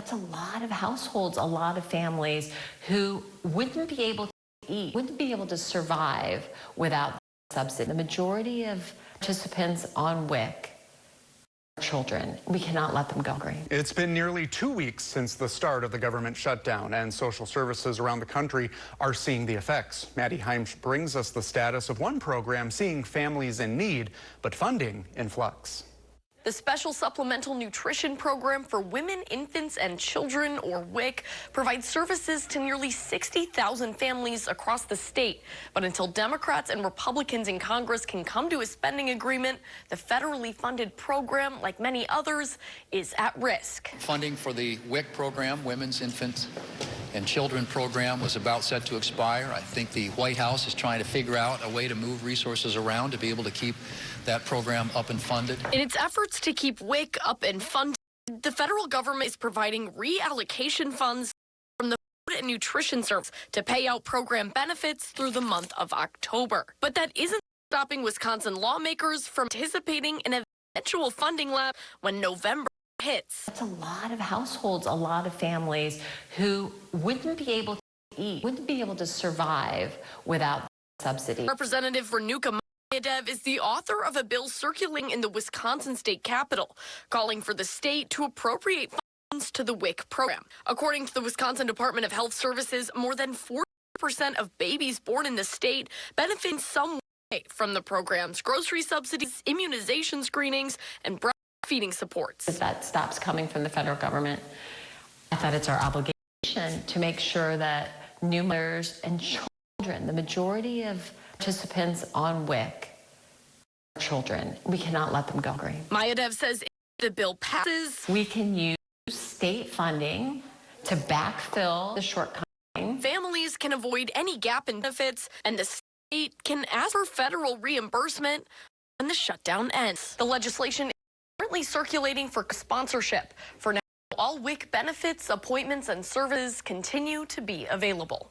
That's a lot of households, a lot of families who wouldn't be able to eat, wouldn't be able to survive without subsidy. The majority of participants on WIC are children. We cannot let them go hungry. It's been nearly 2 weeks since the start of the government shutdown, and social services around the country are seeing the effects. Maddie Heimsch brings us the status of one program seeing families in need, but funding in flux. The Special Supplemental Nutrition Program for Women, Infants, and Children, or WIC, provides services to nearly 60,000 families across the state. But until Democrats and Republicans in Congress can come to a spending agreement, the federally funded program, like many others, is at risk. Funding for the WIC program, Women's, Infants, and Children program, was about set to expire. I think the White House is trying to figure out a way to move resources around to be able to keep that program up and funded. In its efforts to keep WIC up and funded, the federal government is providing reallocation funds from the Food and Nutrition Service to pay out program benefits through the month of October. But that isn't stopping Wisconsin lawmakers from anticipating an eventual funding lapse when November hits. That's a lot of households, a lot of families who wouldn't be able to eat, wouldn't be able to survive without subsidy. Representative Renuka is the author of a bill circulating in the Wisconsin state capitol, calling for the state to appropriate funds to the WIC program. According to the Wisconsin Department of Health Services, more than 40% of babies born in the state benefit in some way from the program's grocery subsidies, immunization screenings, and breastfeeding supports. If that stops coming from the federal government, I thought it's our obligation to make sure that new mothers and children, the majority of participants on WIC are children. We cannot let them go hungry. Mayadev says if the bill passes, we can use state funding to backfill the shortcoming. Families can avoid any gap in benefits, and the state can ask for federal reimbursement when the shutdown ends. The legislation is currently circulating for sponsorship. For now, all WIC benefits, appointments, and services continue to be available.